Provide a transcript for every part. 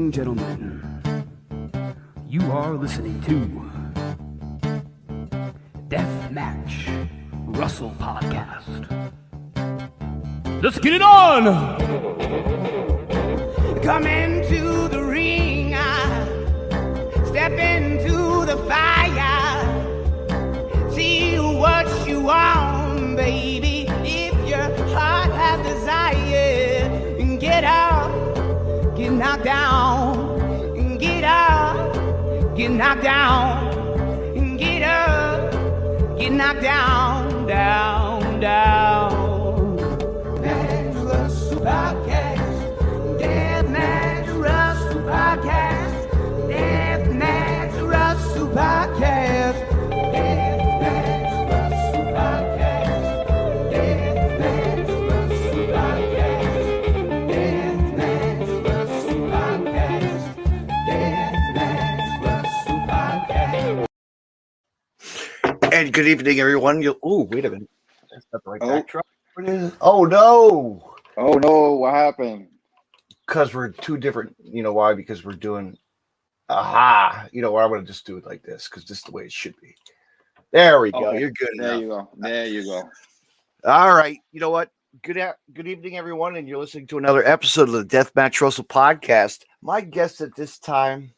and gentlemen, you are listening to Deathmatch Russell Podcast. Let's get it on! Come into the ring, step into the fire, see what you want, baby. If your heart has desire, get up, get knocked down, get up, get knocked down, get up, get knocked down, down. Deathmatch Russell Podcast, Deathmatch Russell Podcast, Deathmatch Russell Podcast, Deathmatch Russell Podcast, Deathmatch Russell Podcast, Deathmatch Russell Podcast, Deathmatch Russell Podcast. And good evening, everyone. Oh, wait a minute. That's not the right backdrop. What is it? Oh, no. Oh, no. What happened? Because we're two different. You know why? Because we're doing. Aha. You know what? I'm going to just do it like this because this is the way it should be. There we go. Okay. You're good. There enough. you go. There you go. All right. You know what? Good evening, everyone. And you're listening to another episode of the Deathmatch Russell Podcast. My guest at this time,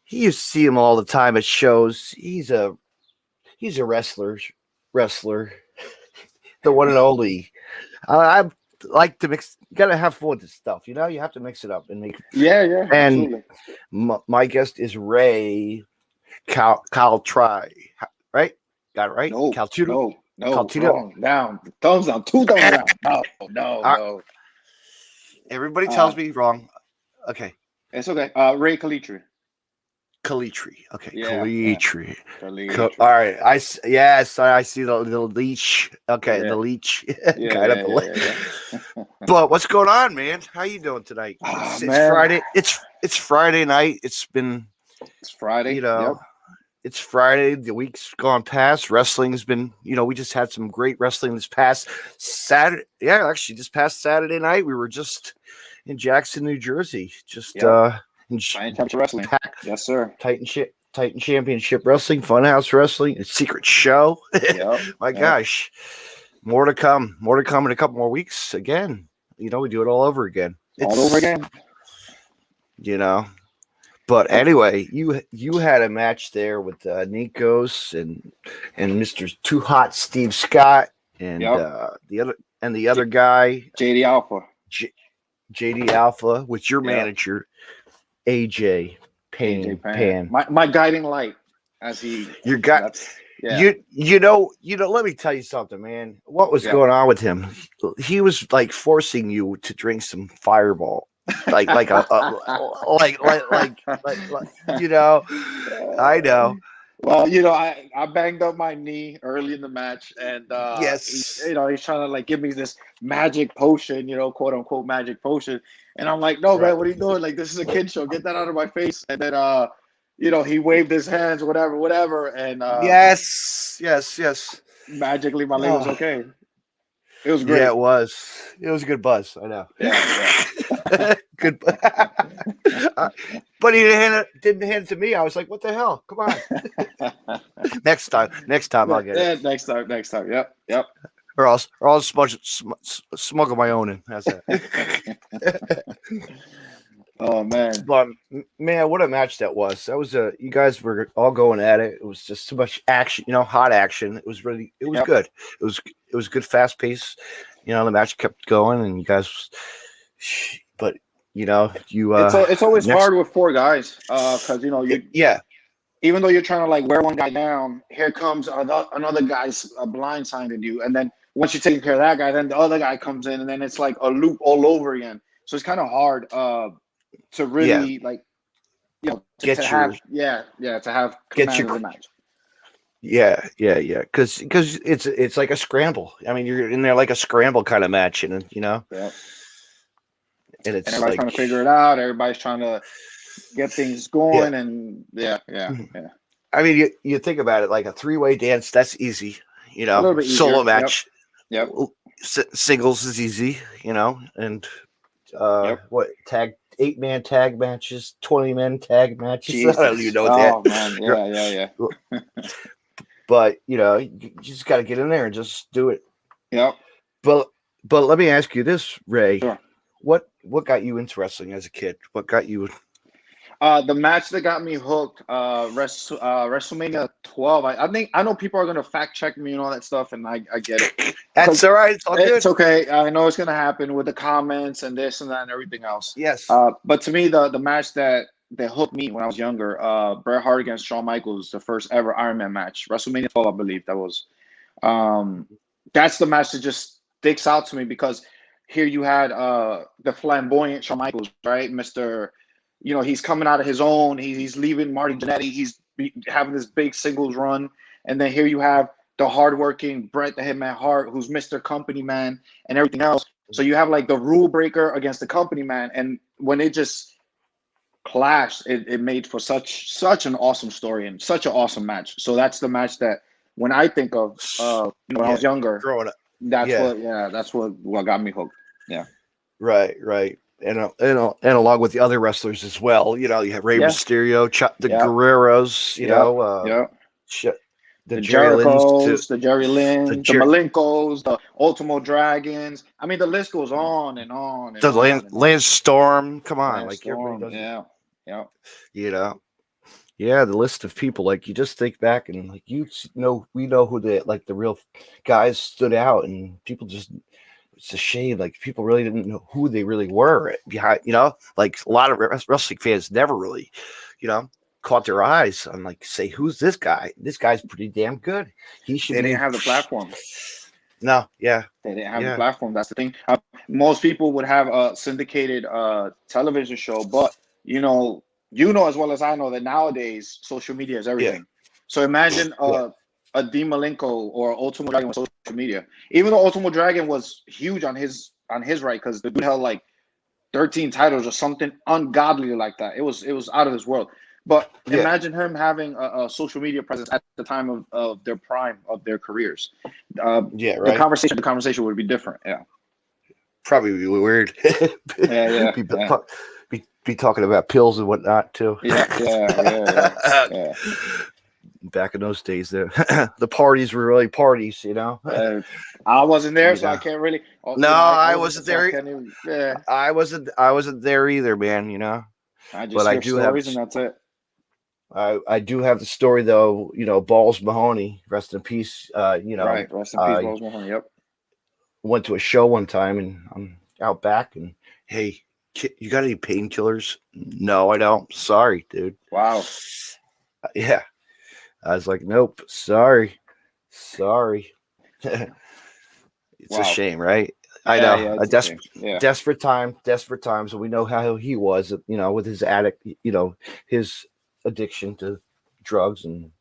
you see him all the time at shows. He's a wrestler, the one and only. I like to mix. You gotta have fun with this stuff, you know. You have to mix it up and make. Yeah. And my guest is Rey Calitri, right? Got it right? No, Calitri. no. Calitri. Down. Thumbs down. 2 thumbs down. No. Everybody tells me wrong. Okay. It's okay. Rey Calitri. Calitri. Okay. Yeah, Calitri. Calitri. All right. I see the leech. Okay. Yeah. The leech. Yeah. But what's going on, man? How you doing tonight? It's Friday. It's Friday night. It's Friday. You know, It's Friday. The week's gone past. Wrestling has been, we just had some great wrestling this past Saturday. Yeah, actually, this past Saturday night, we were just in Jackson, New Jersey. Untitled Wrestling. Yes, sir. Titan Championship Wrestling, Funhouse Wrestling, a secret show. My gosh, more to come in a couple more weeks. Again, we do it all over again. But anyway, you had a match there with Nikos and Mr. Too Hot Steve Scott and the other guy JD Alpha. JD Alpha with your manager AJ Pan. My guiding light as he. Your guy. Let me tell you something, man. What was going on with him? He was like forcing you to drink some Fireball. I know. Well, I banged up my knee early in the match, and he's trying to like give me this magic potion, quote unquote magic potion, and I'm like, no, man, what are you doing? Like, this is a kid show. Get that out of my face. And then, he waved his hands, whatever, and yes. Magically, my leg was okay. It was great. Yeah, it was. It was a good buzz. I know. Yeah. Good. But he didn't hand it to me. I was like, what the hell? Come on. Next time I'll get it. Next time. Yep. Or I'll smuggle my own in. How's that? Oh man. But man, what a match that was. You guys were all going at it. It was just too much action, hot action. It was good. It was good, fast pace. The match kept going and you guys it's always hard with 4 guys because even though you're trying to like wear one guy down, here comes another guy's blindsiding you, and then once you're taking care of that guy, then the other guy comes in, and then it's like a loop all over again. So it's kind of hard to really to have command of the match. Yeah. Because it's like a scramble. I mean, you're in there like a scramble kind of match, and Yeah. And everybody's trying to figure it out. Everybody's trying to get things going, and yeah. I mean, you think about it like a 3-way dance. That's easy, A little bit easier. Solo match. Yep. Singles is easy, and what tag 8-man tag matches, 20-man tag matches. Jesus. I don't even know that. Oh man, yeah. But you just got to get in there and just do it. Yep. But let me ask you this, Ray. Sure. What got you into wrestling as a kid? What got you? The match that got me hooked, WrestleMania 12. I know people are gonna fact check me and all that stuff, and I get it. That's all right. It's all good. It's okay. I know it's gonna happen with the comments and this and that and everything else. Yes. But to me, the match that hooked me when I was younger, Bret Hart against Shawn Michaels, the first ever Iron Man match, WrestleMania 12, I believe that was. That's the match that just sticks out to me because here you had the flamboyant Shawn Michaels, right, Mr. He's coming out of his own. He's leaving Marty Jannetty. He's having this big singles run. And then here you have the hardworking Bret the Hitman Hart, who's Mr. Company Man and everything else. So you have like the rule breaker against the company man. And when it just clashed, it made for such an awesome story and such an awesome match. So that's the match that when I think of when I was younger, growing up, that's what got me hooked. Yeah. Right. And along with the other wrestlers as well, you have Rey Mysterio, the Guerreros, the Jerichos, the Jerry Lynn, the Malenkos, the Ultimo Dragons. I mean, the list goes on and on. And Lance Storm, come on, Lance Storm, everybody does. The list of people, like you just think back and like we know who the real guys stood out, and people just. It's a shame. Like people really didn't know who they really were behind. Like a lot of wrestling fans never really, caught their eyes on say who's this guy? This guy's pretty damn good. He should. They didn't have the platform. No, yeah, they didn't have the platform. That's the thing. Most people would have a syndicated television show, but you know as well as I know that nowadays social media is everything. Yeah. So imagine a Dean Malenko or Ultimo Dragon on social media. Even though Ultimo Dragon was huge on his right, because the dude held like 13 titles or something ungodly like that. It was out of this world. But imagine him having a social media presence at the time of their prime of their careers. The conversation would be different. Yeah, probably be weird. Be talking about pills and whatnot too. Yeah. Back in those days, the parties were really parties, I wasn't there, so I can't really. I wasn't there. I wasn't there either, man. I just hear stories, and that's it. I do have the story though. Balls Mahoney, rest in peace. Right, rest in peace, Balls Mahoney. Yep. Went to a show one time, and I'm out back, and hey, you got any painkillers? No, I don't. Sorry, dude. Wow. Yeah. I was like, nope, sorry. It's a shame, right? I know. Desperate times. And we know how he was, with his addict, his addiction to drugs and,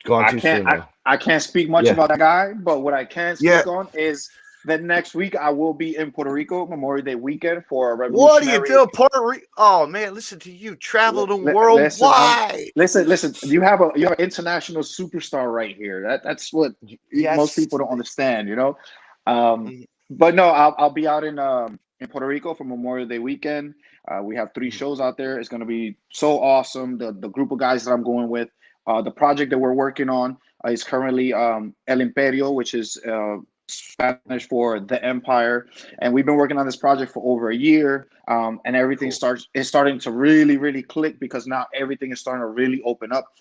gone too soon. I can't speak much about that guy, but what I can speak on is that next week I will be in Puerto Rico, Memorial Day weekend for a revolutionary. What are you doing, Puerto Rico? Oh man, listen to you, travel the world. Why? Listen. You have an international superstar right here. That's what most people don't understand, But no, I'll be out in Puerto Rico for Memorial Day weekend. We have 3 shows out there. It's going to be so awesome. The group of guys that I'm going with, the project that we're working on is currently El Imperio, which is Spanish for the Empire, and we've been working on this project for over a year, and everything is starting to really, really click because now everything is starting to really open up.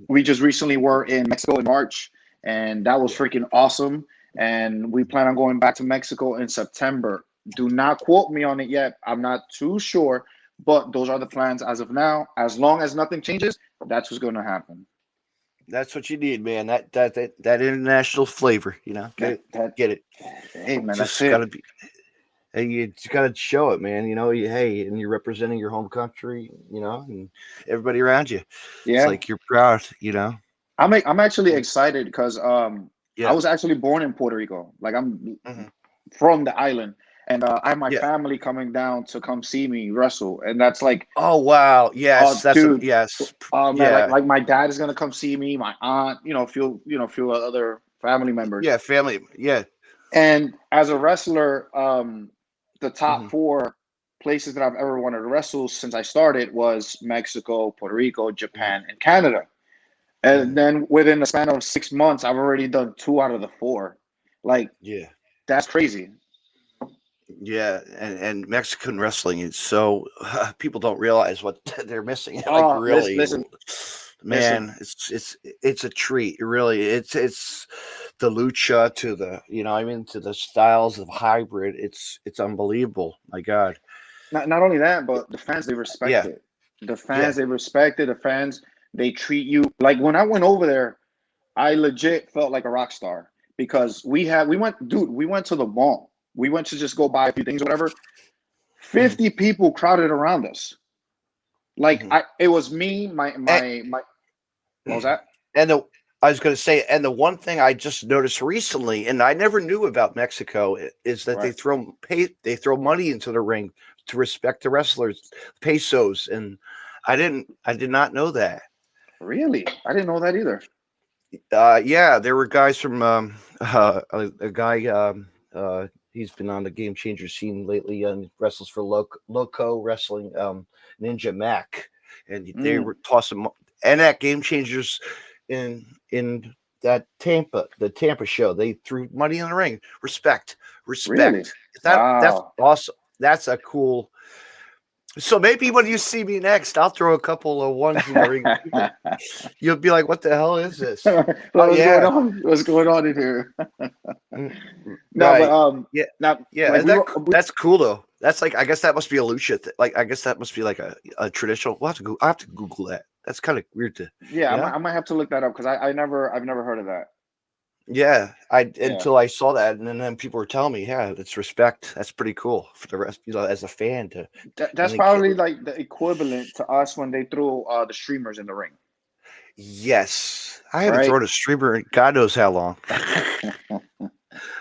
We just recently were in Mexico in March, and that was freaking awesome, and we plan on going back to Mexico in September. Do not quote me on it yet. I'm not too sure, but those are the plans as of now. As long as nothing changes, that's what's going to happen. That's what you need, man. That international flavor, Get it. Hey, man, that's gotta be. Hey, you just gotta show it, man. And you're representing your home country, and everybody around you. Yeah, it's like you're proud, I'm actually excited because I was actually born in Puerto Rico. Like I'm from the island. And I have my family coming down to come see me wrestle, and that's like, oh wow, yes, dude, yes, man, like my dad is gonna come see me, my aunt, a few other family members, family, And as a wrestler, the top 4 places that I've ever wanted to wrestle since I started was Mexico, Puerto Rico, Japan, and Canada. And then within the span of 6 months, I've already done 2 out of the 4. Like, that's crazy. Yeah, and Mexican wrestling is so people don't realize what they're missing. Like, really, listen, man, it's a treat. Really, it's the lucha to the to the styles of hybrid. It's unbelievable. My God. Not only that, but the fans, they respect it. The fans, they respect it. The fans, they treat you like, when I went over there, I legit felt like a rock star, because we went to the mall. We went to just go buy a few things or whatever. 50 people crowded around us. Like, it was me, my what was that? And I was going to say, and the one thing I just noticed recently, and I never knew about Mexico, is that they throw money into the ring to respect the wrestlers, pesos, and I did not know that. Really? I didn't know that either. Yeah, there were guys from a guy. He's been on the Game Changer scene lately and wrestles for Loco Wrestling, Ninja Mac, and they were tossing and at Game Changers in that the Tampa show. They threw money in the ring. Respect. Really? That's awesome. That's a cool. So maybe when you see me next, I'll throw a couple of ones in the ring. You'll be like, "What the hell is this? What's going on? What's going on in here?" That's cool though. That's like, I guess that must be a lucha. Like, I guess that must be like a traditional. I have to Google that. That's kind of weird to. Yeah, I might have to look that up, because I've never heard of that. Yeah, until I saw that, and then people were telling me, it's respect. That's pretty cool for the rest, as a fan to. That's probably like the equivalent to us when they threw the streamers in the ring. Yes, I haven't thrown a streamer in God knows how long.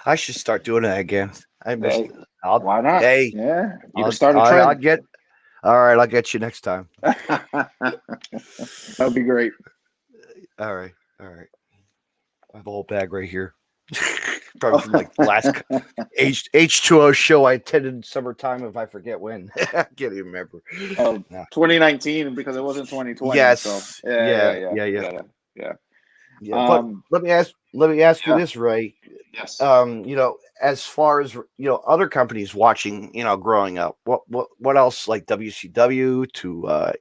I should start doing that again. I missed. Why not? Hey, you can start a trend. I'll get you next time. That'd be great. All right. I have a whole bag right here. Probably from like the last H2O show I attended in summertime, if I forget when. I can't even remember. 2019, because it wasn't 2020. Yes. So. Yeah. But let me ask you this, Ray. Yes. As far as other companies watching, growing up, what else, like WCW to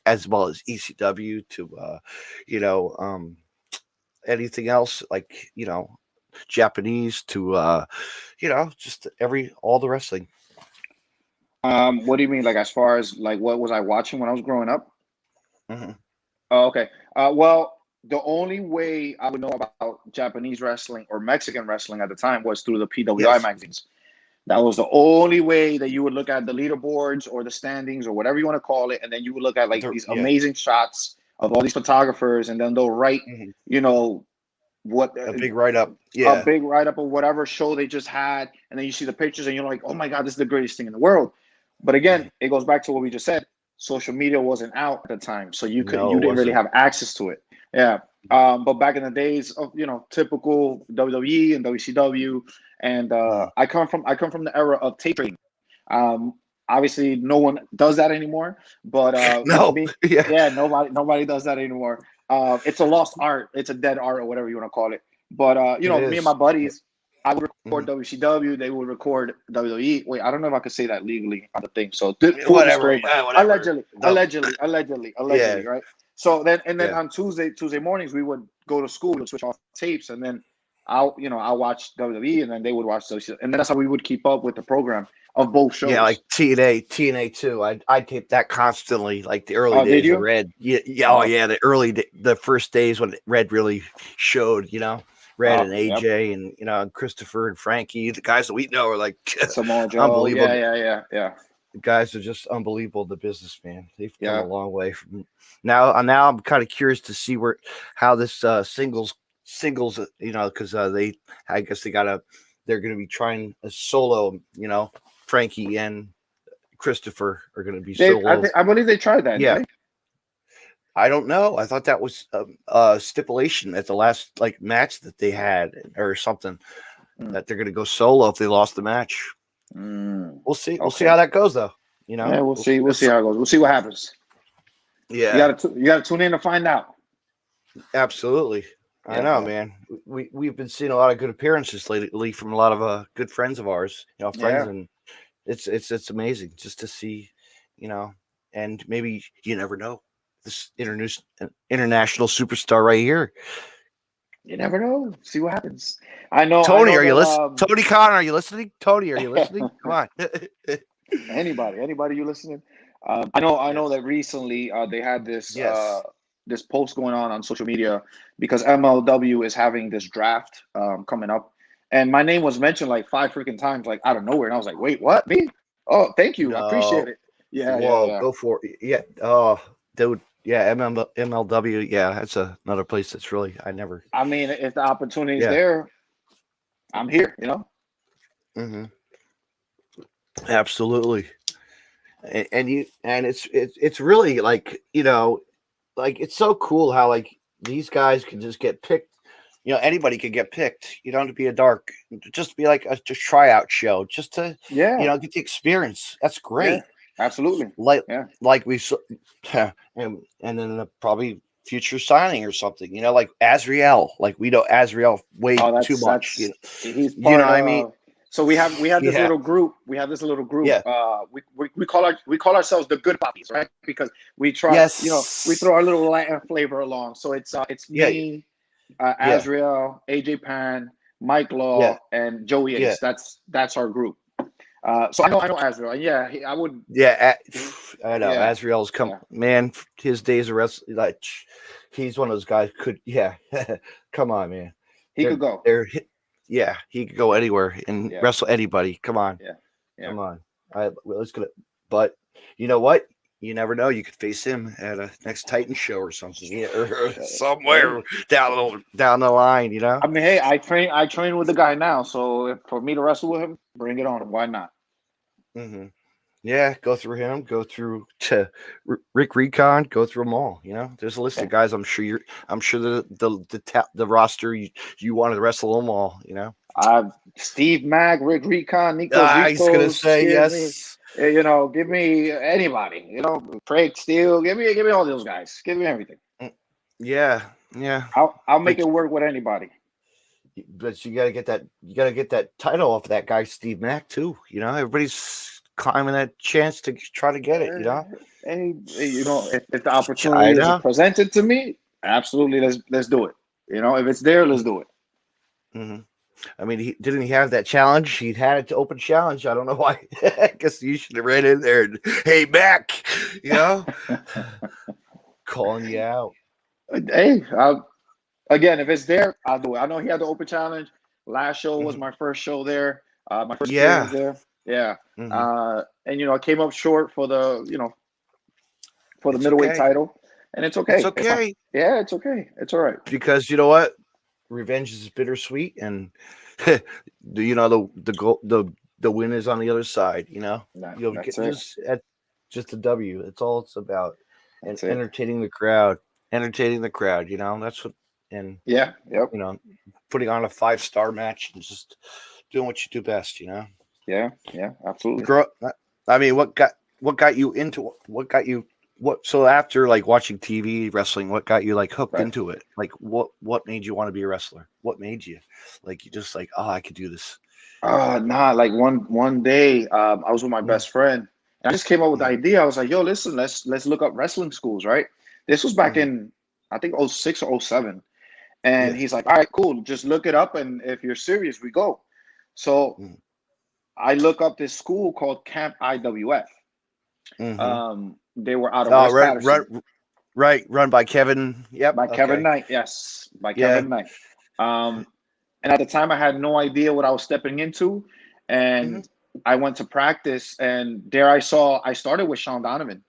as well as ECW to anything else, like Japanese to just all the wrestling. What do you mean, like, as far as like what was I watching when I was growing up? Oh, okay. Well, the only way I would know about Japanese wrestling or Mexican wrestling at the time was through the PWI magazines. That was the only way that you would look at the leaderboards or the standings or whatever you want to call it, and then you would look at like these amazing shots of all these photographers, and then they'll write, what a big write-up, a big write-up of whatever show they just had, and then you see the pictures and you're like, oh my God, this is the greatest thing in the world. But again, it goes back to what we just said. Social media wasn't out at the time, so you didn't really have access to it. But back in the days of typical WWE and WCW, and I come from the era of tape trading. Obviously, no one does that anymore. But nobody does that anymore. It's a lost art. It's a dead art, or whatever you want to call it. But me and my buddies, I would record WCW. They would record WWE. Wait, I don't know if I could say that legally on the thing. So whatever. Allegedly, right? So then, on Tuesday mornings, we would go to school and switch off tapes, and then I'll watch WWE, and then they would watch WCW, and then that's how we would keep up with the program of both shows. Yeah, like TNA too. I taped that constantly, like the early days of Red. The first days when Red really showed. Red and AJ and Christopher and Frankie, the guys that we know are like unbelievable. Yeah. The guys are just unbelievable. The business, man, they've come a long way from now. I'm kind of curious to see how this singles, because I guess they're going to be trying a solo. Frankie and Christopher are going to be solo. I believe they tried that. Yeah. Right? I don't know. I thought that was a stipulation at the last match that they had or something, that they're going to go solo if they lost the match. We'll see. We'll see how that goes, though. You know, yeah, we'll see. We'll see how it goes. We'll see what happens. Yeah, you gotta tune in to find out. Absolutely. I know, man. We've been seeing a lot of good appearances lately from a lot of good friends of ours, friends, and it's amazing just to see, and maybe you never know, this international superstar right here. You never know. See what happens. I know. Tony, are you listening? Tony Khan, are you listening? Tony, are you listening? Come on. Anybody you listening? I know that recently they had this this post going on social media because MLW is having this draft coming up, and my name was mentioned like 5 freaking times, like out of nowhere, and I was like, "Wait, what? Me? Oh, thank you, I appreciate it." Yeah, whoa, go for it. Yeah, oh, dude, yeah, MLW, yeah, that's another place that's really I mean, if the opportunity is there, I'm here. Mm-hmm. Absolutely. And it's really like like it's so cool how like these guys can just get picked. Anybody can get picked. You don't have to be a dark, just be like a tryout show, just to get the experience. That's great. Yeah, absolutely. Like we saw, and then probably future signing or something. Like Azriel. Like we know Azriel way too much. He's part I mean. So we have this little group. We have this little group. Yeah. We call ourselves the Good Poppies, right? Because we try. We throw our little Latin flavor along. So it's me, Azriel, AJ Pan, Mike Law, and Joey Ace. That's our group. So I know Azriel. Yeah, I would. Yeah, I know Azriel's come. Yeah. Man, his days of wrestling, like he's one of those guys. Come on, man. He could go. Yeah, he could go anywhere and wrestle anybody. Come on. Yeah. Come on. Let's go. But you know what? You never know. You could face him at a next Titan show or something. Or somewhere down the line, I mean, hey, I train with the guy now. So for me to wrestle with him, bring it on. Why not? Mm-hmm. Yeah, go through him, go through to Rick Recon, go through them all. There's a list of guys. I'm sure the roster you want to wrestle them all. Steve Mack, Rick Recon, Nico. He's gonna say yes. Give me anybody. Craig Steele. Give me all those guys. Give me everything. Yeah. I'll make it work with anybody. But you gotta get that. You gotta get that title off of that guy Steve Mack too. Everybody's climbing that chance to try to get it, And if the opportunity is presented to me, absolutely, let's do it. If it's there, let's do it. Mm-hmm. I mean, didn't he have that challenge? He'd had it to open challenge. I don't know why. I guess you should have ran in there and, hey, Mac, calling you out. Hey, again, if it's there, I'll do it. I know he had the open challenge. Last show was my first show there. My first appearance there. Yeah. Mm-hmm. And I came up short for the middleweight title, and it's okay. It's okay. It's okay. It's all right. Because you know what? Revenge is bittersweet, and the win is on the other side. You'll get just a W. That's all it's about. And entertaining the crowd. That's what. And putting on a 5-star match and just doing what you do best. Yeah, absolutely. I mean, what got you into so after like watching TV wrestling, what got you like hooked into it? Like what made you want to be a wrestler? What made you like you just like, I could do this? Like one day I was with my best friend and I just came up with the idea. I was like, yo, listen, let's look up wrestling schools, right? This was back in I think 06 or 07. And he's like, all right, cool, just look it up, and if you're serious, we go. So I look up this school called Camp IWF. Mm-hmm. They were out of West Patterson. Run by Kevin. Yep. By Kevin Knight, yes. By Kevin Knight. And at the time, I had no idea what I was stepping into. And I went to practice, and there I started with Sean Donovan.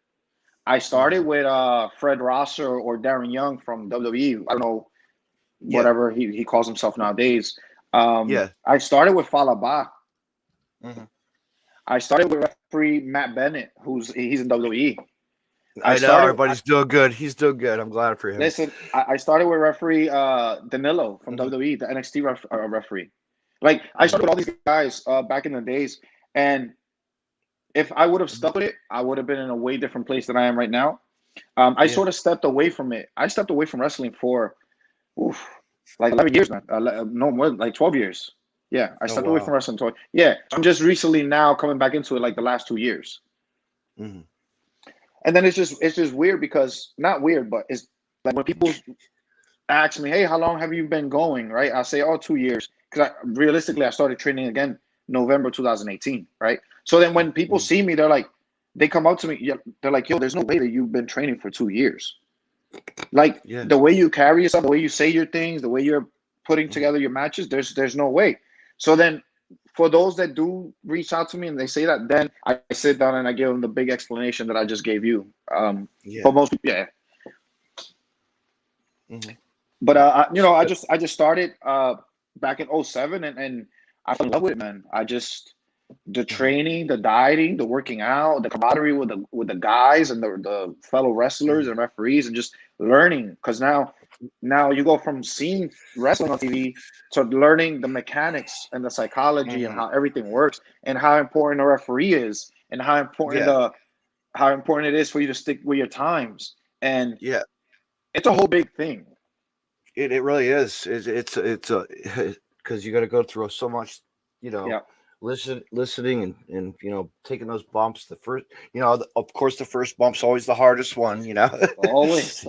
I started with Fred Rosser or Darren Young from WWE. I don't know, whatever he calls himself nowadays. I started with Falaba. Mm-hmm. I started with referee Matt Bennett, he's in WWE. I know everybody's doing good. He's doing good. I'm glad for him. Listen, I started with referee Danilo from WWE, the NXT referee. Like I started with all these guys back in the days, And if I would have stuck with it, I would have been in a way different place than I am right now. I sort of stepped away from it. I stepped away from wrestling for like 11 years, man. No more, like 12 years. Yeah, I stepped away from wrestling. Yeah, I'm just recently now coming back into it, like the last 2 years. Mm-hmm. And then it's just weird because, not weird, but it's like when people ask me, hey, how long have you been going, right? I say, 2 years. Because realistically, I started training again November 2018, right? So then when people see me, they come up to me, they're like, yo, there's no way that you've been training for 2 years. Like, the way you carry yourself, the way you say your things, the way you're putting together your matches, there's no way. So then for those that do reach out to me and they say that, then I sit down and I give them the big explanation that I just gave you. For most people, But I just started back in 2007 and I fell in love with it, man. The training, the dieting, the working out, the camaraderie with the guys and the fellow wrestlers and referees, and just learning. Because now you go from seeing wrestling on TV to learning the mechanics and the psychology and how everything works and how important a referee is and how important it is for you to stick with your times. And it's a whole big thing. It really is. It's because you got to go through so much, listening and taking those bumps. The first, of course, the first bump's always the hardest one. always.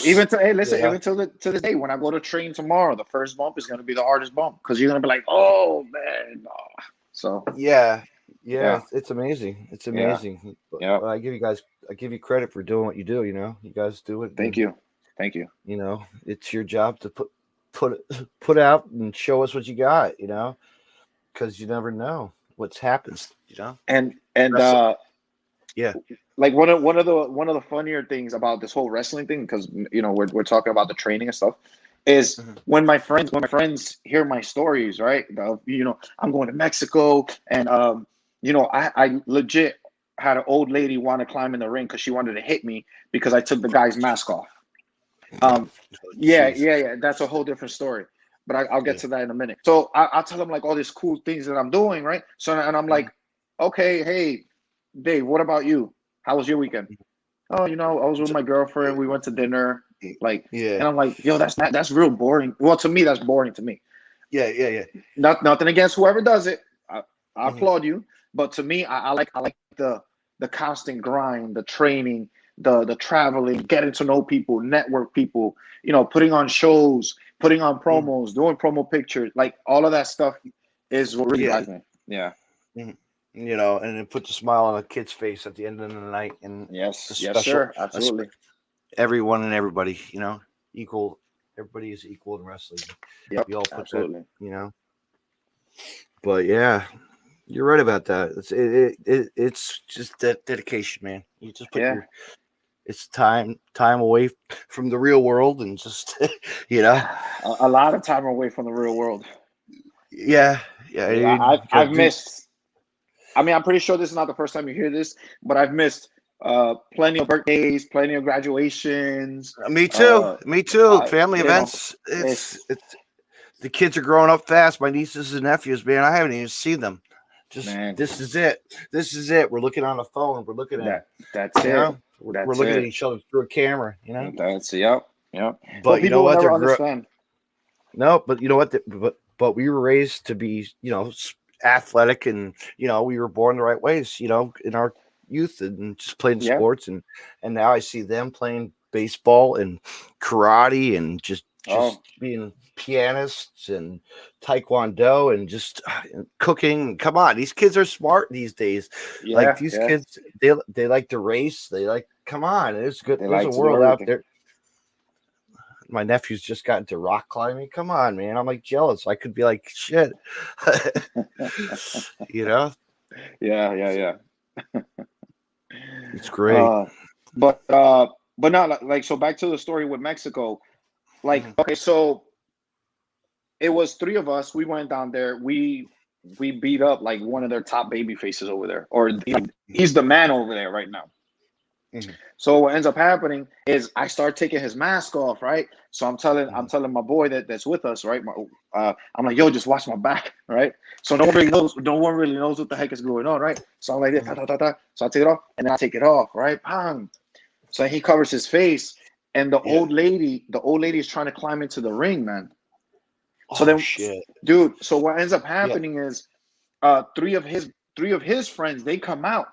Even to this day, when I go to train tomorrow, the first bump is going to be the hardest bump because you're going to be like, oh man. So it's amazing. It's amazing. But I give you credit for doing what you do. You guys do it. Thank you. It's your job to put out and show us what you got. Because you never know what happens. And like one of the funnier things about this whole wrestling thing, because we're talking about the training and stuff, is when my friends hear my stories, right? I'm going to Mexico, and I legit had an old lady want to climb in the ring because she wanted to hit me because I took the guy's mask off. That's a whole different story, but I'll get to that in a minute. So I'll tell them like all these cool things that I'm doing, right? So, and I'm like, okay, hey, Dave, what about you? How was your weekend? Oh, I was with my girlfriend. We went to dinner. And I'm like, yo, that's real boring. Well, to me, that's boring to me. Yeah. Nothing against whoever does it. I applaud you, but to me, I like the constant grind, the training, the traveling, getting to know people, network people, putting on shows, putting on promos, doing promo pictures, like all of that stuff is what really drives me. Yeah. And it puts a smile on a kid's face at the end of the night. And yes, sir, absolutely. Everyone and everybody, equal. Everybody is equal in wrestling. Yep, we all put absolutely. That, But yeah, you're right about that. It's just that dedication, man. You just put it's time away from the real world and just a lot of time away from the real world. I've missed. I mean, I'm pretty sure this is not the first time you hear this, but I've missed plenty of birthdays, plenty of graduations. Me too. Family events. It's the kids are growing up fast. My nieces and nephews, man, I haven't even seen them. This is it. We're looking on the phone. We're looking at that's it. We're looking at each other through a camera. That's But well, people will never understand. No, but you know what? But we were raised to be, athletic, and we were born the right ways. In our youth and just playing sports, and now I see them playing baseball and karate and just being pianists and taekwondo and just cooking. Come on, these kids are smart these days. Kids, they like to race. They like, come on, it's good. There's a world out there. My nephew's just got into rock climbing. Come on, man. I'm like jealous. I could be like, shit. Yeah. It's great. But not like, so back to the story with Mexico. Like, okay, so it was 3 of us. We went down there. We beat up like one of their top baby faces over there, or he's the man over there right now. Mm-hmm. So what ends up happening is I start taking his mask off, right? So I'm telling my boy that's with us, right? I'm like, yo, just watch my back, right? So no one really knows what the heck is going on, right? So I'm like, so I take it off and then I take it off, right? Bang. So he covers his face, and the old lady is trying to climb into the ring, man. So shit, dude. So what ends up happening is, three of his friends, they come out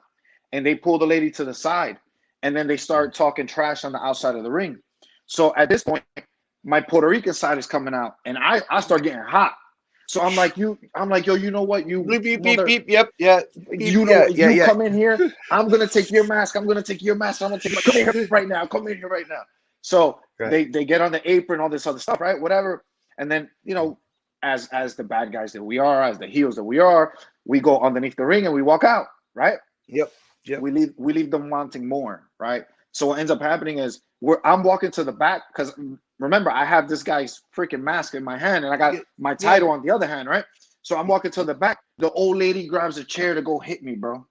and they pull the lady to the side, and then they start talking trash on the outside of the ring. So at this point, my Puerto Rican side is coming out, and I start getting hot. So I'm like, yo, you know what, you beep, mother, beep, yep, yeah, beep, you know, yeah, come in here. I'm gonna take your mask. I'm gonna take my come in here right now. Come in here right now. So they get on the apron, all this other stuff, right? Whatever. And then, you know, as the bad guys that we are, as the heels that we are, we go underneath the ring and we walk out, right? Yep. We leave them wanting more, right? So what ends up happening is I'm walking to the back because remember, I have this guy's freaking mask in my hand and I got my title on the other hand, right? So I'm walking to the back. The old lady grabs a chair to go hit me, bro.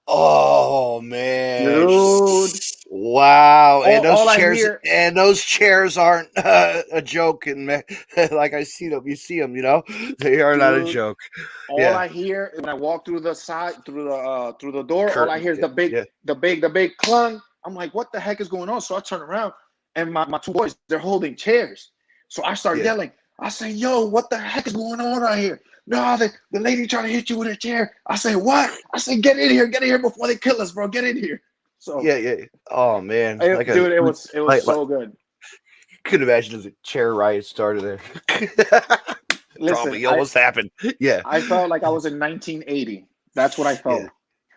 Oh man, dude! Wow, and those chairs aren't a joke. And like I see them, you see them, you know, they are not a joke. All I hear when I walk through the side, through the door, all I hear is the big clunk. I'm like, what the heck is going on? So I turn around, and my two boys, they're holding chairs. So I start yelling. I say, yo, what the heck is going on out here? No, the lady trying to hit you with a chair. I say, what? I say, get in here before they kill us, bro. Get in here. So Oh man, it was so good. Could imagine as a chair riot started there. Listen, probably almost happened. Yeah, I felt like I was in 1980. That's what I felt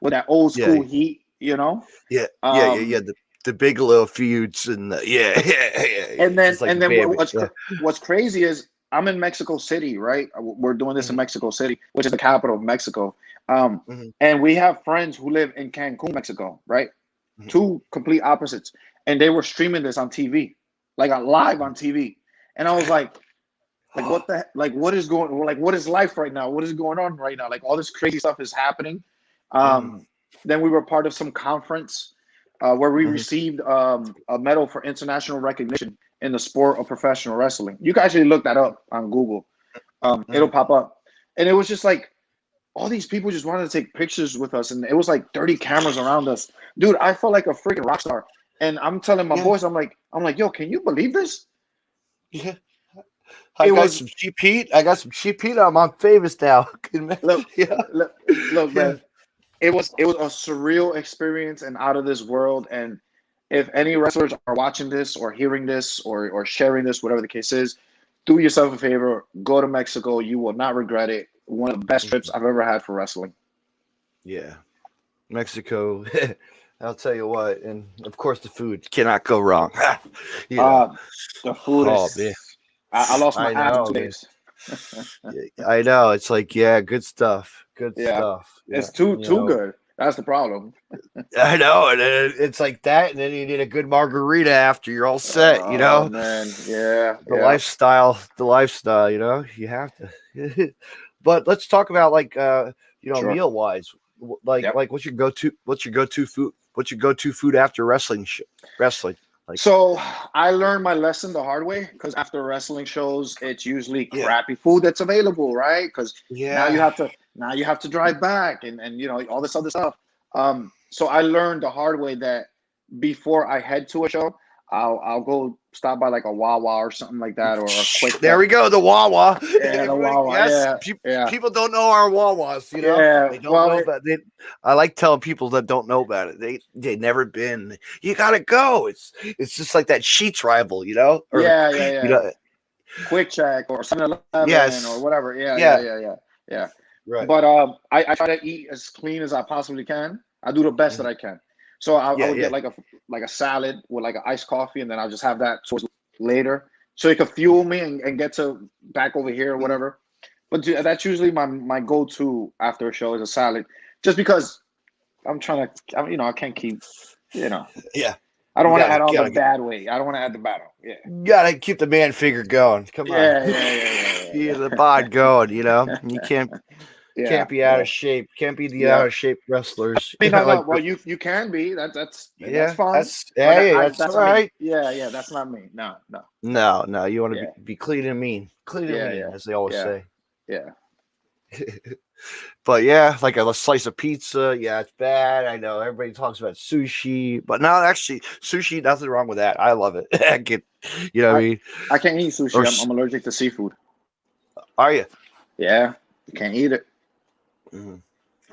with that old school heat, you know. The Bigelow feuds and And then what's crazy is I'm in Mexico City, right? We're doing this in Mexico City, which is the capital of Mexico. And we have friends who live in Cancun, Mexico, right? Two complete opposites. And they were streaming this on TV, like live on TV. And I was like, what is life right now? What is going on right now? Like all this crazy stuff is happening. Then we were part of some conference where we received a medal for international recognition in the sport of professional wrestling. You can actually look that up on Google. It'll pop up. And it was just like, all these people just wanted to take pictures with us. And it was like 30 cameras around us. Dude, I felt like a freaking rock star. And I'm telling my boys, I'm like, yo, can you believe this? Yeah. I got some cheap heat. I'm on famous now. Look, man. It was a surreal experience and out of this world. And if any wrestlers are watching this or hearing this or sharing this, whatever the case is, do yourself a favor. Go to Mexico. You will not regret it. One of the best trips I've ever had for wrestling. Yeah. Mexico. I'll tell you what. And, of course, the food cannot go wrong. The food is... Man. I lost my ass 2 days. I know. It's like, good stuff. Good stuff. Yeah. It's too good. That's the problem. I know. And it's like that. And then you need a good margarita after you're all set, you know? Man. Yeah. The lifestyle, you know? You have to. But let's talk about meal wise. Like what's your go-to food? What's your go-to food after wrestling? So I learned my lesson the hard way because after wrestling shows, it's usually crappy food that's available, right? Because now you have to drive back and you know all this other stuff. So I learned the hard way that before I head to a show, I'll go stop by like a Wawa or something like that, or a quick. There we go, the Wawa. Yeah, the Wawa. Yes, people don't know our Wawas. You know, they don't know about it. I like telling people that don't know about it. They never been. You gotta go. It's just like that Sheetz rival, you know. Or, You know, Quick Check or 7-Eleven or whatever. Yeah. Right. But I try to eat as clean as I possibly can. I do the best that I can. So I would get like a salad with like an iced coffee, and then I'll just have that later, so it could fuel me and get to back over here or whatever. But that's usually my go-to after a show is a salad, just because I'm trying to, I can't keep, I don't want to add on the bad weight. I don't want to add the battle. Yeah, you gotta keep the man figure going. Come on, yeah. Keep the pod going. You know, you can't. Can't be out of shape. Can't be the out of shape wrestlers. I mean, no. Well, you can be. That's fine. That's all right. Yeah. That's not me. No. You want to be clean and mean, as they always say. Yeah. But yeah, like a slice of pizza. Yeah, it's bad. I know everybody talks about sushi, but no, actually, sushi. Nothing wrong with that. I love it. I can't eat sushi. I'm allergic to seafood. Are you? Yeah, you can't eat it. Mm-hmm.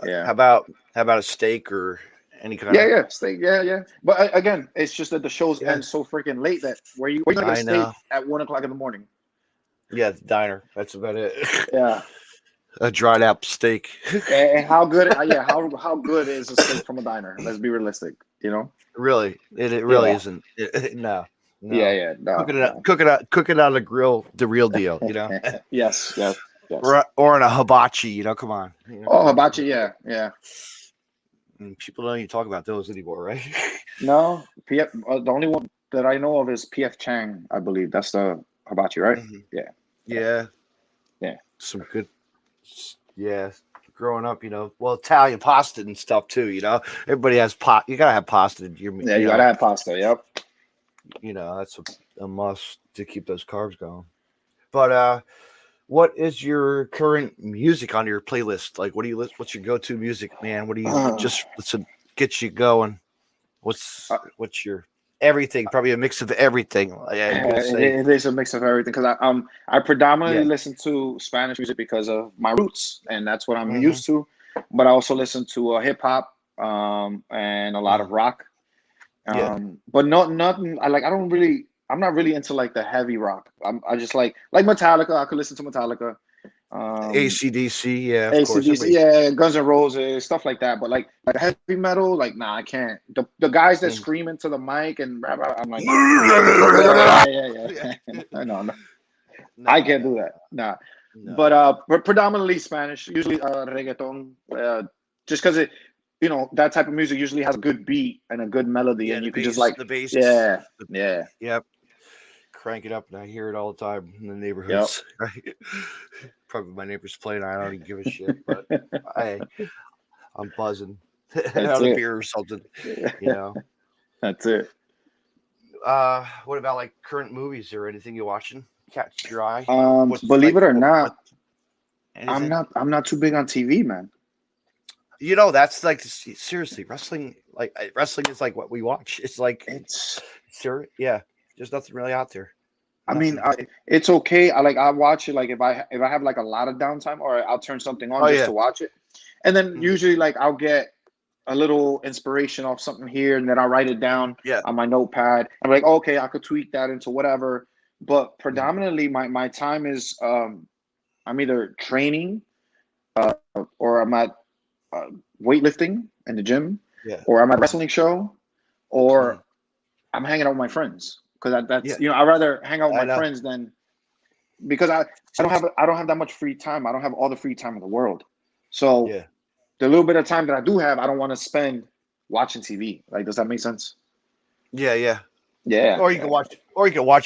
Yeah. How about a steak or any kind? Yeah, steak. Yeah. But again, it's just that the shows end so freaking late that where you gonna get steak at 1 o'clock in the morning? Yeah, the diner. That's about it. Yeah. A dried out steak. And how good? How good is a steak from a diner? Let's be realistic. Really, it really isn't. No. Yeah. No, cook it on the grill, the real deal. Yes. Or in a hibachi. Come on. Hibachi. Yeah. People don't even talk about those anymore, right? No, PF. The only one that I know of is PF Chang. I believe that's the hibachi, right? Mm-hmm. Yeah. Some good. Yeah, growing up, Italian pasta and stuff too. Everybody has pot. You gotta have pasta in your. Yeah, you gotta have pasta. Yep. That's a must to keep those carbs going. But what is your current music on your playlist? Like, what's your go-to music, man? What do you just to get you going? What's your everything? Probably a mix of everything. It is a mix of everything because I predominantly listen to Spanish music because of my roots, and that's what I'm used to. But I also listen to hip hop and a lot of rock. But nothing. I'm not really into like the heavy rock. I just like Metallica. I could listen to Metallica. AC/DC, AC/DC, Guns N' Roses, stuff like that. But like heavy metal, like nah, I can't. The guys that scream into the mic and I'm like, no, I can't do that. Nah. No. But predominantly Spanish, usually reggaeton, just because it, that type of music usually has a good beat and a good melody, and you can just like the bass. Yep. Crank it up, and I hear it all the time in the neighborhoods. Yep. Right? Probably my neighbors playing. I don't even give a shit, but I'm buzzing. Out a beer or something. That's it. What about like current movies or anything you're watching? Catch your eye? Believe it or not, I'm not too big on TV, man. That's like seriously wrestling. Like wrestling is like what we watch. It's like sure, yeah. There's nothing really out there. I mean, it's okay. I watch it like if I have like a lot of downtime, or I'll turn something on just to watch it, and then usually like I'll get a little inspiration off something here, and then I'll write it down on my notepad. I'm like, okay, I could tweak that into whatever. But predominantly, my time is I'm either training, or I'm at weightlifting in the gym, or I'm at a wrestling show, or I'm hanging out with my friends. Because that's I'd rather hang out with my friends than because I don't have that much free time. I don't have all the free time in the world. So the little bit of time that I do have, I don't want to spend watching TV. Like, does that make sense? Yeah. Or you can watch it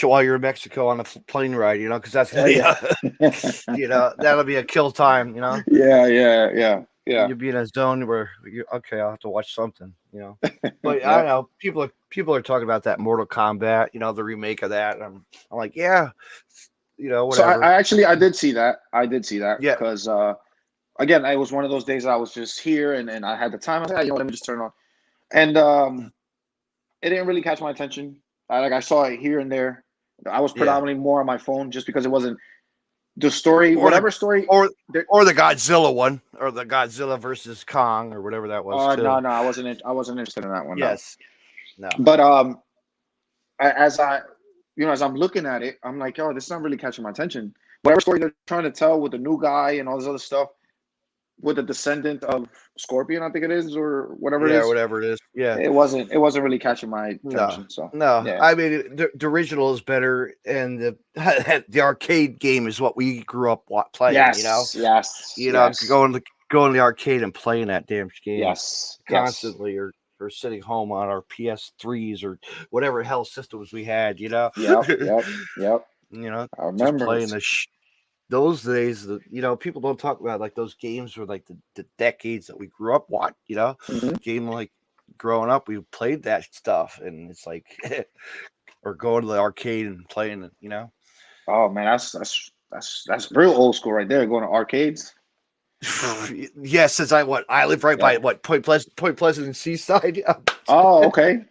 while you're in Mexico on a plane ride. Because that's that'll be a kill time. Yeah. You'll be in a zone where I'll have to watch something. But I don't know. People are talking about that Mortal Kombat, the remake of that. And I'm like, whatever. So I did see that. Yeah. Because again, it was one of those days I was just here and I had the time. I was like, let me just turn on. And it didn't really catch my attention. I saw it here and there. I was predominantly more on my phone just because it wasn't the story, or the Godzilla one, or the Godzilla versus Kong, or whatever that was. No, I wasn't interested in that one. Yes, no. But as I'm looking at it, I'm like, this is not really catching my attention. Whatever story they're trying to tell with the new guy and all this other stuff, with the descendant of Scorpion, I think it is, or whatever it is. Yeah, whatever it is. Yeah, it wasn't really catching my attention. No. I mean, the original is better, and the arcade game is what we grew up playing. Yes. Going to the arcade and playing that damn game. Yes, constantly, or sitting home on our PS3s or whatever hell systems we had. Yep. I remember playing those days, people don't talk about like those games were like the decades that we grew up watching. Game like growing up, we played that stuff, and it's like, or going to the arcade and playing it. Oh man, that's real old school right there. Going to arcades. Yes, since I live right by Point Pleasant and Seaside. Oh, okay.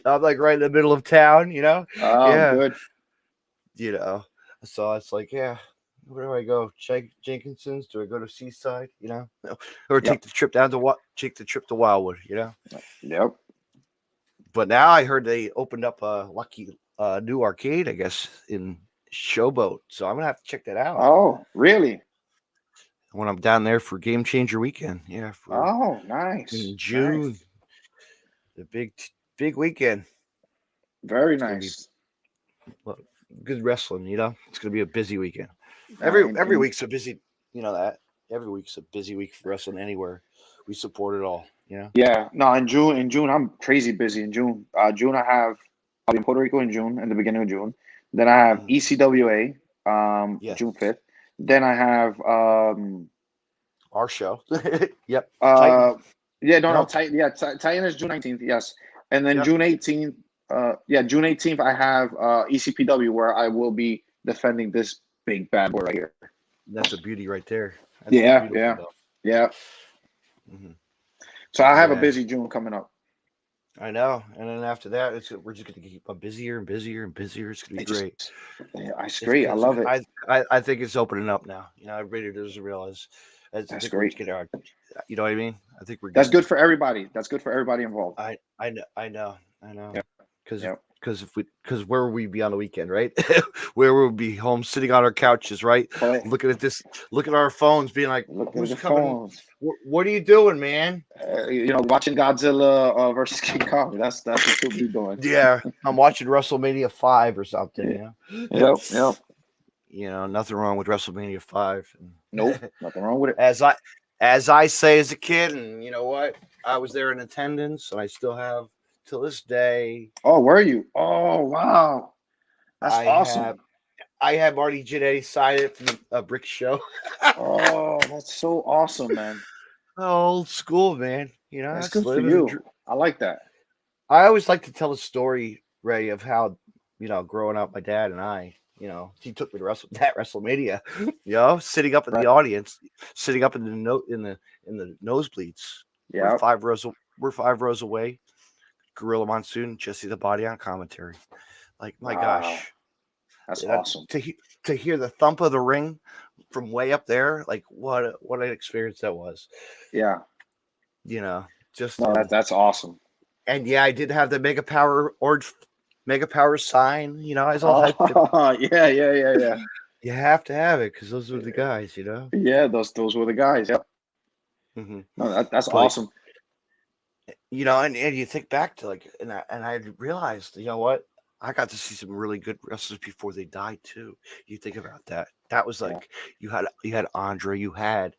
I'm like right in the middle of town. Oh, yeah. Good. So it's like, yeah, where do I go? Jenkinson's? Do I go to Seaside? Or take the trip to Wildwood? Yep. But now I heard they opened up a lucky new arcade, I guess, in Showboat. So I'm gonna have to check that out. Oh, really? When I'm down there for Game Changer weekend, yeah. Nice. In June, nice. The big weekend. Very nice. Good wrestling, It's gonna be a busy weekend. Every week's a busy, that. Every week's a busy week for wrestling anywhere. We support it all, Yeah. No, in June I'm crazy busy. In June, I'll be in Puerto Rico in June, in the beginning of June. Then I have ECWA, June 5th. Then I have our show. Yep. Titan is June 19th, yes. And then June 18th, June 18th I have ECPW, where I will be defending this big bad boy right here. That's a beauty right there. That's yeah. Mm-hmm. So I have a busy June coming up. I know, and then after that, we're just going to keep busier and busier and busier. It's going to be great. It's great. I love it. I think it's opening up now. Everybody doesn't realize. That's great. You know what I mean? I think we're. That's good for everybody. That's good for everybody involved. I know. Because Yeah. Because where would we be on the weekend, right? Where would we be home, sitting on our couches, right? Looking at our phones, being like, "Who's coming? What are you doing, man?" Watching Godzilla versus King Kong. That's what you'll be doing. Yeah, I'm watching WrestleMania 5 or something. Yep. Nothing wrong with WrestleMania 5. Nope, nothing wrong with it. As I say as a kid, and you know what? I was there in attendance, and I still have. Till this day. Oh, were you? Oh, wow. That's awesome. I had Marty Jannetty sign it from a brick show. Oh, that's so awesome, man. Old school, man. That's good for you. I like that. I always like to tell a story, Ray, of how, growing up, my dad and I, he took me to WrestleMania, sitting up in the audience, sitting up in the nosebleeds. Yeah. We're 5 rows away. Gorilla Monsoon, Jesse the Body on commentary. Like, my gosh. That's awesome. To hear the thump of the ring from way up there, like what an experience that was. Yeah. That's awesome. And yeah, I did have the Mega Power sign, I was all hyped. Yeah. You have to have it because those were the guys, Yeah, those were the guys. Yep. Mm-hmm. No, that's awesome. And you think back to and I realized, what? I got to see some really good wrestlers before they died too. You think about that. That was like you had Andre, you had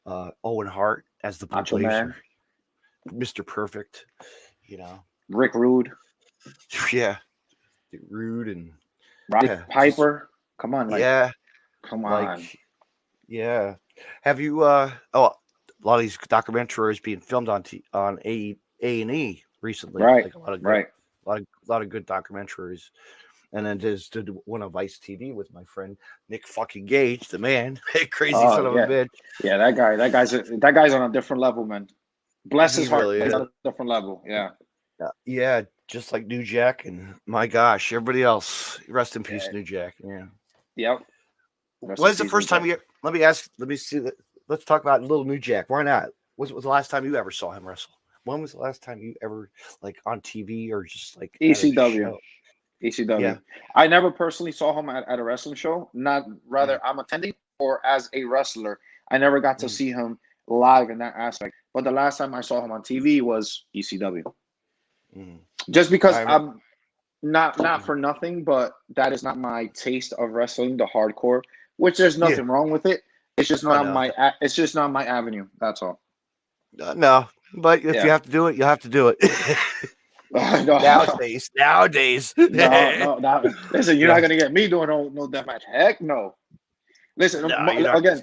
Owen Hart as the Blue Blazer, Mr. Perfect, Rick Rude. Yeah, Rude and Roddy Piper. Come on, come on. Have you? A lot of these documentaries being filmed on A&E recently, right? A lot of good documentaries, and then just did one of Vice TV with my friend Nick fucking Gage, the man, crazy son of a bitch. Yeah, that guy's on a different level, man. Bless his heart, really he's on a different level. Yeah, just like New Jack, and my gosh, everybody else. Rest in peace, New Jack. Yeah. Yep. When's the first time you? Let me see that. Let's talk about little New Jack. Why not? What was the last time you ever saw him wrestle? When was the last time you ever on TV or just ECW? ECW. Yeah. I never personally saw him at a wrestling show. I'm attending or as a wrestler. I never got to see him live in that aspect. But the last time I saw him on TV was ECW. Just because I'm not for nothing, but that is not my taste of wrestling, the hardcore. Which there's nothing wrong with it. It's just not It's just not my avenue. That's all. No, but if you have to do it, you have to do it. Nowadays. No. Listen, you're not gonna get me doing no deathmatch. Heck no. Listen, No, again,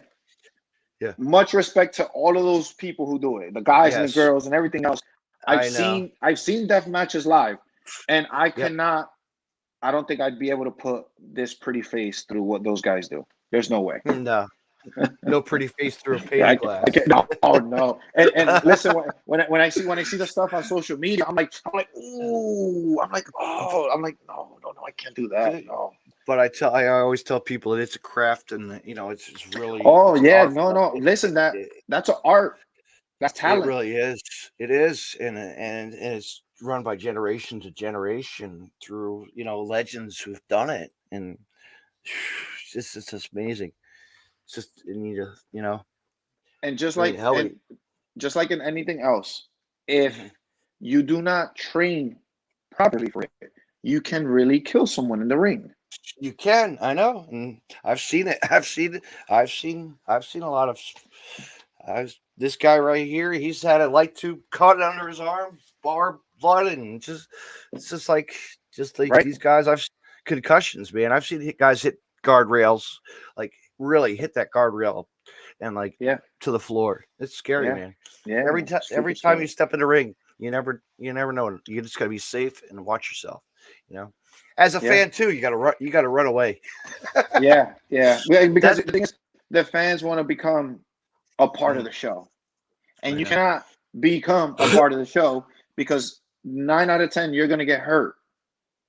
yeah. Much respect to all of those people who do it, the guys and the girls and everything else. I've seen death matches live, and I cannot. I don't think I'd be able to put this pretty face through what those guys do. There's no way. No pretty face through a pane glass. No. And listen, when I see the stuff on social media, I'm like, ooh, I'm like, no, I can't do that. No. But I always tell people that it's a craft, and it's really. Oh yeah, no. Listen, that's an art. That's talent. It really is. It is, and it's run by generation to generation through legends who've done it, and it's just amazing. It's just you need to And just like in anything else, if you do not train properly for it, you can really kill someone in the ring. You can, I know, and I've seen it. I've seen a lot of. This guy right here, he's had a light tube cut under his arm, bar blood, and it's just like right. These guys. I've concussions, man. I've seen guys hit guardrails, like really hit that guardrail, and to the floor. It's scary, man. Yeah. Every time you step in the ring, you never know. You just gotta be safe and watch yourself. As a fan too, you gotta run away. yeah, because the thing is, the fans want to become a part of the show, and you cannot become a part of the show because 9 out of 10 you're gonna get hurt,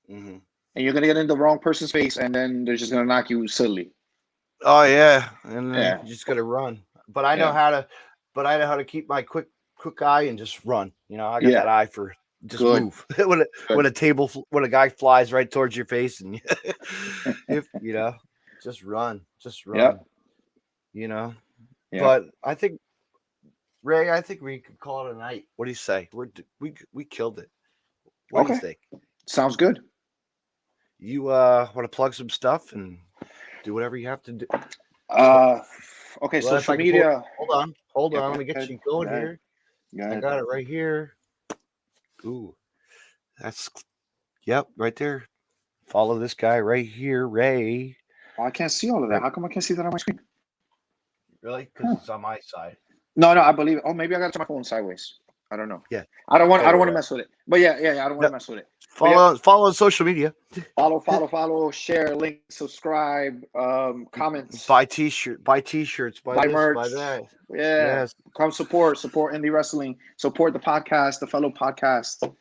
and you're gonna get in the wrong person's face, and then they're just gonna knock you silly. Oh yeah, and you just gotta run. But I know how to. But I know how to keep my quick eye and just run. I got that eye for. Just move when a guy flies right towards your face, and just run. But I think Ray, we could call it a night. What do you say? We killed it. What do you think? Sounds good. You want to plug some stuff and do whatever you have to do. Okay, social media. Hold on. Let me get you going here. I got it right here. Ooh, that's right there. Follow this guy right here, Ray. Oh, I can't see all of that. How come I can't see that on my screen? Really? Because it's on my side. No, I believe it. Oh, maybe I got to my phone sideways. I don't know. Yeah. I don't want to mess with it. But yeah, I don't want to mess with it. Follow on social media. Follow, share, link, subscribe, comments. Buy t-shirts, buy merch. Buy that. Yeah. Yes. Come support indie wrestling, support the podcast, the fellow podcast.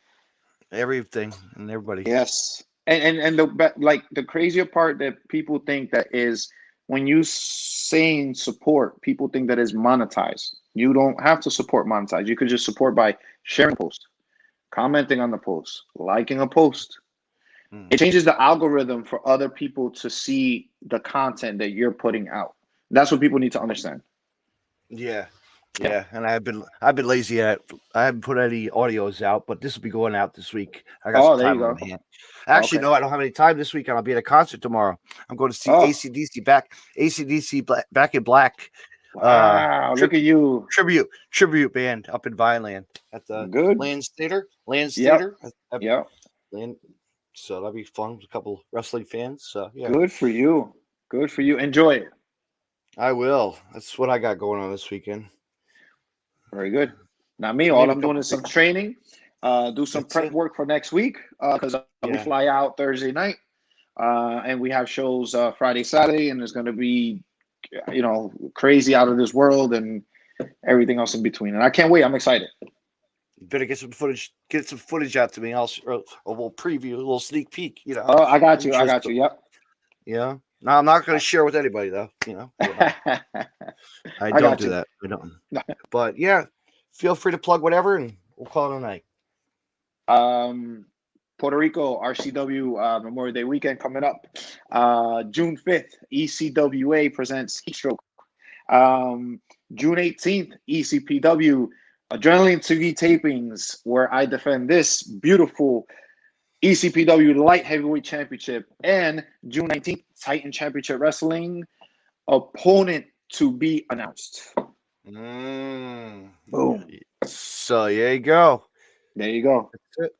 Everything and everybody. Yes. And the crazier part that people think that is when you saying support, people think that is monetized. You don't have to support monetized. You could just support by sharing a post, commenting on the post, liking a post. It changes the algorithm for other people to see the content that you're putting out. That's what people need to understand. Yeah. And I've been lazy I haven't put any audios out, but this will be going out this week. I got some time on my hand. Actually, no, I don't have any time this week, and I'll be at a concert tomorrow. I'm going to see AC/DC back in black. Wow, look at you. Tribute band up in Vineland at the Lands Theater. Yep. So that'll be fun with a couple wrestling fans. So yeah. Good for you. Enjoy it. I will. That's what I got going on this weekend. Very good. Not me. All I'm doing is some training. Do some prep work for next week because we fly out Thursday night, and we have shows Friday, Saturday, and there's going to be, crazy out of this world and everything else in between. And I can't wait. I'm excited. You better get some footage. Get some footage out to me. Or we'll preview a little sneak peek. Oh, I got you. Yep. Yeah. No, I'm not going to share with anybody though. I don't do that. I don't. But yeah, feel free to plug whatever, and we'll call it a night. Puerto Rico RCW Memorial Day weekend coming up. June 5th, ECWA presents Heatstroke. June 18th, ECPW Adrenaline TV tapings, where I defend this beautiful ECPW Light Heavyweight Championship. And June 19th, Titan Championship Wrestling, opponent to be announced. Boom. So there you go. There you go. That's it.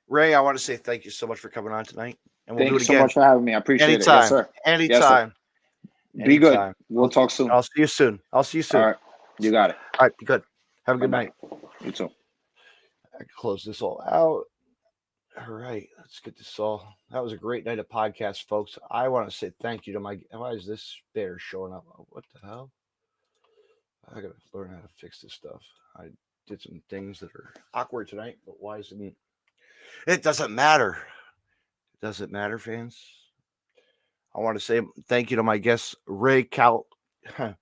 Ray, I want to say thank you so much for coming on tonight. And we'll Thank do it you so again. much for having me. I appreciate Anytime. it. Yes, sir. Anytime. Yes, sir. Be good. We'll talk soon. I'll see you soon. All right. You got it. All right. Be good. Have a good night. You too. I can close this all out. All right. Let's get this all. That was a great night of podcast, folks. I want to say thank you to my. Why is this bear showing up? What the hell? I got to learn how to fix this stuff. I did some things that are awkward tonight, but why isn't it? It doesn't matter. It doesn't matter, fans. I want to say thank you to my guest, Rey Calitri. He's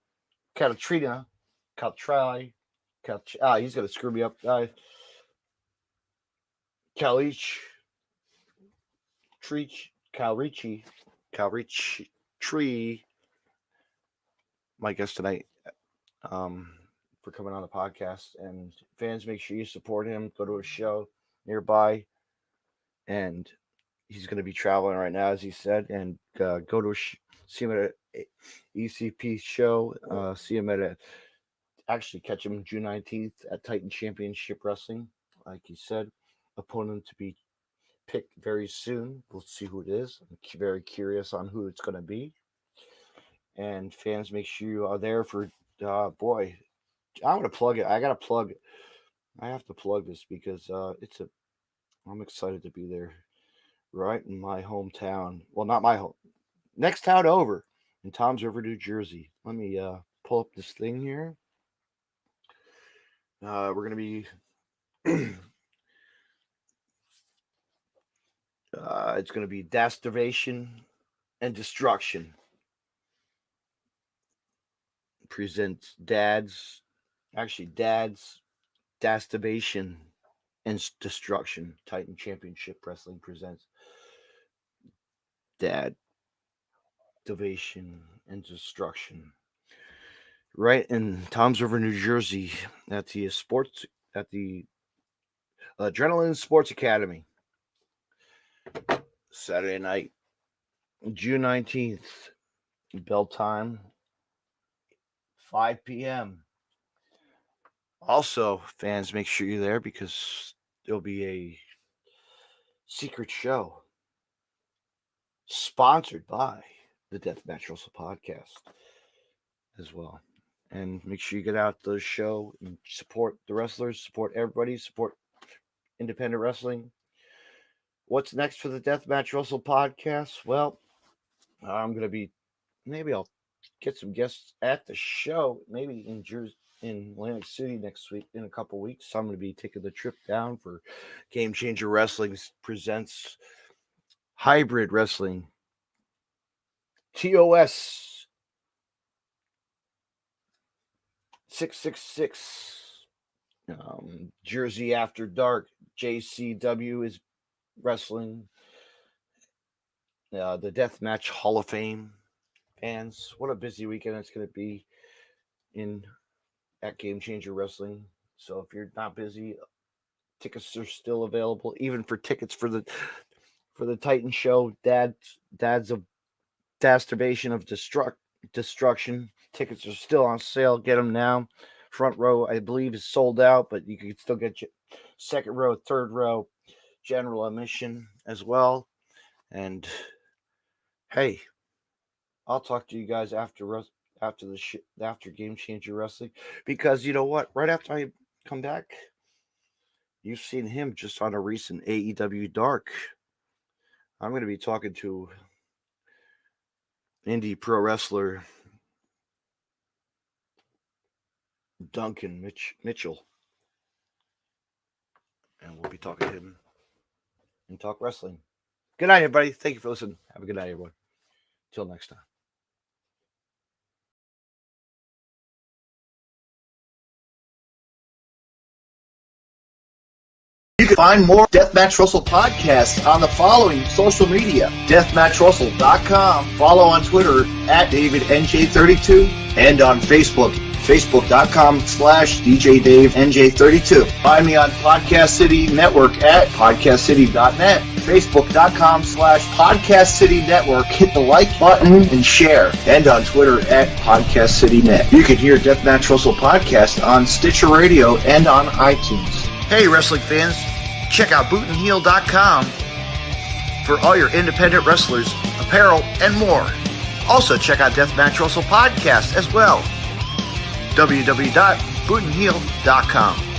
going to screw me up. Calitri, my guest tonight, for coming on the podcast. And fans, make sure you support him. Go to a show nearby, and he's going to be traveling right now, as he said. And go to see him at an ECP show. See him actually catch him June 19th at Titan Championship Wrestling, like he said. Opponent to be picked very soon. We'll see who it is. I'm very curious on who it's going to be. And fans, make sure you are there for. Boy, I'm gonna plug it. I gotta plug it. I have to plug this because I'm excited to be there, right in my hometown. Well, not my home. Next town over, in Toms River, New Jersey. Let me pull up this thing here. We're gonna be. It's going to be Dastivation and Destruction. Presents Dad's, Dastivation and Destruction. Titan Championship Wrestling presents Dastivation and Destruction. Right in Toms River, New Jersey, at the Adrenaline Sports Academy. Saturday night, June 19th, bell time, 5 p.m. Also, fans, make sure you're there because there'll be a secret show sponsored by the Deathmatch Russell podcast as well. And make sure you get out to the show and support the wrestlers, support everybody, support independent wrestling. What's next for the Deathmatch Russell podcast? Well, maybe I'll get some guests at the show, maybe in Atlantic City next week, in a couple weeks. I'm going to be taking the trip down for Game Changer Wrestling presents Hybrid Wrestling. TOS 666. Jersey After Dark. JCW is wrestling. The Deathmatch Hall of Fame. Fans, what a busy weekend it's going to be at Game Changer Wrestling. So if you're not busy, tickets are still available, even for tickets for the Titan show. Dad's of Dastivation of Destruction. Tickets are still on sale. Get them now. Front row, I believe, is sold out, but you can still get your second row, third row, general admission as well. And hey, I'll talk to you guys after Game Changer Wrestling, because you know what? Right after I come back, you've seen him just on a recent AEW Dark. I'm going to be talking to indie pro wrestler Duncan Mitchell, and we'll be talking to him and talk wrestling. Good night, everybody. Thank you for listening. Have a good night, everyone. Till next time. You can find more Deathmatch Russell podcasts on the following social media: DeathmatchRussell.com, follow on Twitter at DavidNJ32, and on Facebook, Facebook.com/DJDaveNJ32. Find me on Podcast City Network at PodcastCity.net, Facebook.com/Podcast City Network. Hit the like button and share, and on Twitter at PodcastCityNet. You can hear Deathmatch Russell podcast on Stitcher Radio and on iTunes. Hey, wrestling fans, check out bootandheel.com for all your independent wrestlers, apparel, and more. Also, check out Deathmatch Russell Podcast as well. www.bootandheal.com.